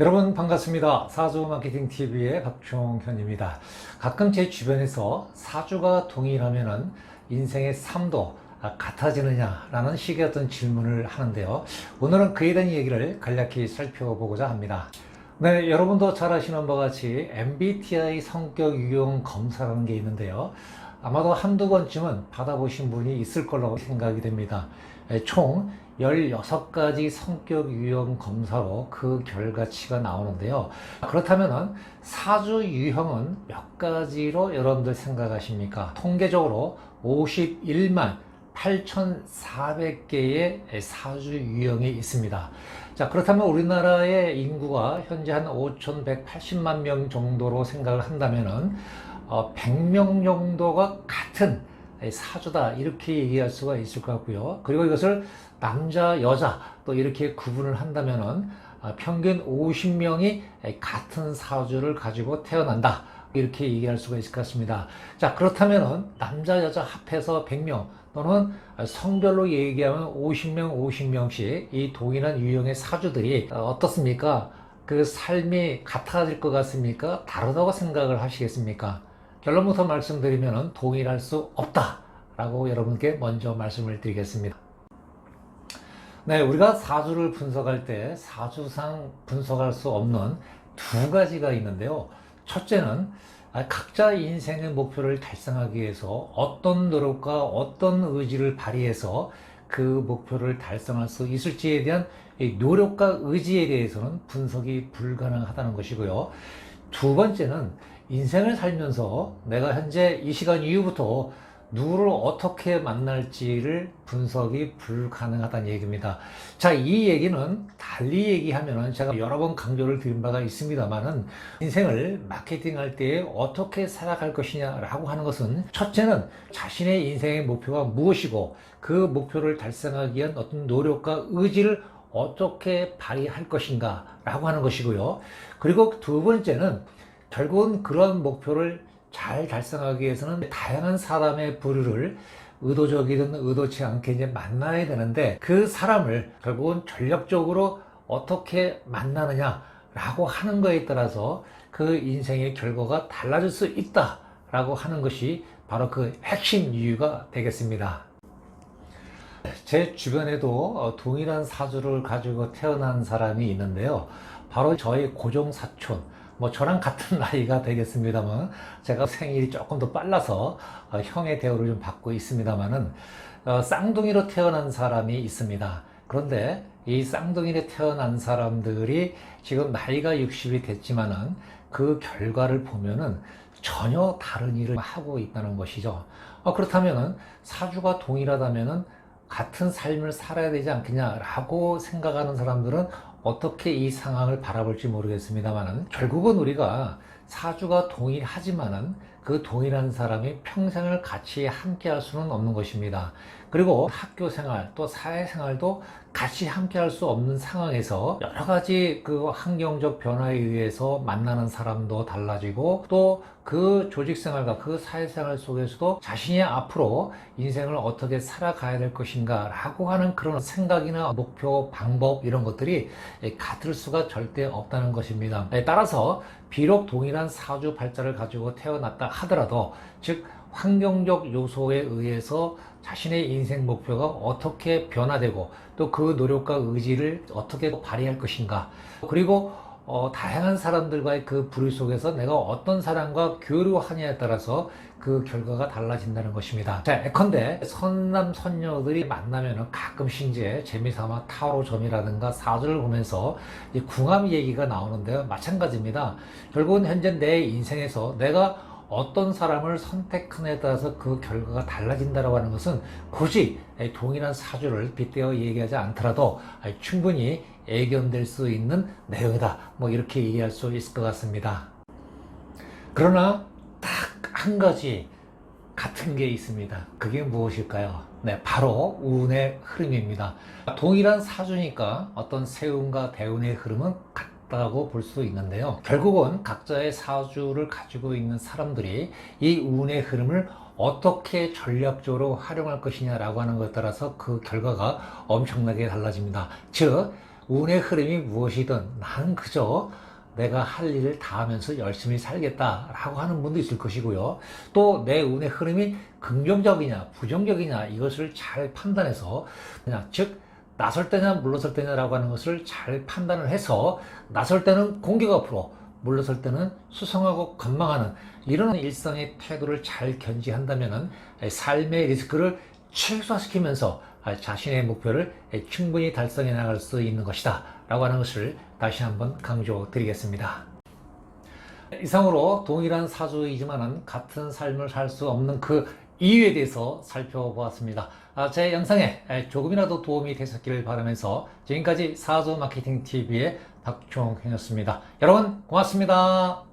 여러분 반갑습니다. 사주 마케팅 TV의 박종현입니다. 가끔 제 주변에서 사주가 동일하면은 인생의 삶도 같아지느냐라는 식의 어떤 질문을 하는데요. 오늘은 그에 대한 얘기를 간략히 살펴보고자 합니다. 네, 여러분도 잘 아시는 바와 같이 MBTI 성격 유형 검사라는 게 있는데요. 아마도 한두 번쯤은 받아보신 분이 있을 거라고 생각이 됩니다. 총 16가지 성격 유형 검사로 그 결과치가 나오는데요. 그렇다면 사주 유형은 몇 가지로 여러분들 생각하십니까? 통계적으로 51만 8,400개의 사주 유형이 있습니다. 자, 그렇다면 우리나라의 인구가 현재 한 5,180만 명 정도로 생각을 한다면은 100명 정도가 같은 사주다 이렇게 얘기할 수가 있을 것 같고요. 그리고 이것을 남자, 여자 또 이렇게 구분을 한다면은 평균 50명이 같은 사주를 가지고 태어난다 이렇게 얘기할 수가 있을 것 같습니다. 자, 그렇다면은 남자, 여자 합해서 100명 또는 성별로 얘기하면 50명, 50명씩 이 동일한 유형의 사주들이 어떻습니까? 그 삶이 같아질 것 같습니까? 다르다고 생각을 하시겠습니까? 결론부터 말씀드리면 동일할 수 없다라고 여러분께 먼저 말씀을 드리겠습니다. 네, 우리가 사주를 분석할 때 사주상 분석할 수 없는 두 가지가 있는데요. 첫째는 각자 인생의 목표를 달성하기 위해서 어떤 노력과 어떤 의지를 발휘해서 그 목표를 달성할 수 있을지에 대한 노력과 의지에 대해서는 분석이 불가능하다는 것이고요. 두 번째는 인생을 살면서 내가 현재 이 시간 이후부터 누구를 어떻게 만날지를 분석이 불가능하다는 얘기입니다. 자, 이 얘기는 달리 얘기하면은 제가 여러 번 강조를 드린 바가 있습니다만은 인생을 마케팅할 때 어떻게 살아갈 것이냐라고 하는 것은 첫째는 자신의 인생의 목표가 무엇이고 그 목표를 달성하기 위한 어떤 노력과 의지를 어떻게 발휘할 것인가 라고 하는 것이고요. 그리고 두 번째는 결국은 그런 목표를 잘 달성하기 위해서는 다양한 사람의 부류를 의도적이든 의도치 않게 이제 만나야 되는데 그 사람을 결국은 전략적으로 어떻게 만나느냐라고 하는 거에 따라서 그 인생의 결과가 달라질 수 있다라고 하는 것이 바로 그 핵심 이유가 되겠습니다. 제 주변에도 동일한 사주를 가지고 태어난 사람이 있는데요. 바로 저의 고종사촌, 저랑 같은 나이가 되겠습니다만 제가 생일이 조금 더 빨라서 형의 대우를 좀 받고 있습니다만은 쌍둥이로 태어난 사람이 있습니다. 그런데 이 쌍둥이로 태어난 사람들이 지금 나이가 60이 됐지만은 그 결과를 보면은 전혀 다른 일을 하고 있다는 것이죠. 그렇다면은 사주가 동일하다면은 같은 삶을 살아야 되지 않겠냐라고 생각하는 사람들은 어떻게 이 상황을 바라볼지 모르겠습니다만은 결국은 우리가 사주가 동일하지만은 그 동일한 사람이 평생을 같이 함께 할 수는 없는 것입니다. 그리고 학교 생활 또 사회 생활도 같이 함께 할 수 없는 상황에서 여러 가지 그 환경적 변화에 의해서 만나는 사람도 달라지고 또 그 조직 생활과 그 사회 생활 속에서도 자신이 앞으로 인생을 어떻게 살아가야 될 것인가 라고 하는 그런 생각이나 목표, 방법 이런 것들이 같을 수가 절대 없다는 것입니다. 따라서 비록 동일한 사주 발자를 가지고 태어났다 하더라도 즉 환경적 요소에 의해서 자신의 인생 목표가 어떻게 변화되고 또 그 노력과 의지를 어떻게 발휘할 것인가 그리고 다양한 사람들과의 그 부류 속에서 내가 어떤 사람과 교류하냐에 따라서 그 결과가 달라진다는 것입니다. 자, 예컨대 선남 선녀들이 만나면은 가끔씩 이제 재미삼아 타로점이라든가 사주를 보면서 이 궁합 얘기가 나오는데요. 마찬가지입니다. 결국은 현재 내 인생에서 내가 어떤 사람을 선택하느냐에 따라서 그 결과가 달라진다고 하는 것은 굳이 동일한 사주를 빗대어 얘기하지 않더라도 충분히 예견될 수 있는 내용이다. 이렇게 얘기할 수 있을 것 같습니다. 그러나 딱 한 가지 같은 게 있습니다. 그게 무엇일까요? 네, 바로 운의 흐름입니다. 동일한 사주니까 어떤 세운과 대운의 흐름은 같다고 볼 수 있는데요. 결국은 각자의 사주를 가지고 있는 사람들이 이 운의 흐름을 어떻게 전략적으로 활용할 것이냐라고 하는 것에 따라서 그 결과가 엄청나게 달라집니다. 즉 운의 흐름이 무엇이든 나는 그저 내가 할 일을 다 하면서 열심히 살겠다라고 하는 분도 있을 것이고요. 또 내 운의 흐름이 긍정적이냐 부정적이냐 이것을 잘 판단해서 그냥 즉 나설 때냐 물러설 때냐라고 하는 것을 잘 판단을 해서 나설 때는 공격 앞으로 물러설 때는 수성하고 건망하는 이런 일상의 태도를 잘 견지한다면 삶의 리스크를 최소화시키면서 자신의 목표를 충분히 달성해 나갈 수 있는 것이다 라고 하는 것을 다시 한번 강조드리겠습니다. 이상으로 동일한 사주이지만 같은 삶을 살 수 없는 그 이유에 대해서 살펴보았습니다. 제 영상에 조금이라도 도움이 되셨기를 바라면서 지금까지 사주마케팅TV의 박종현이었습니다. 여러분 고맙습니다.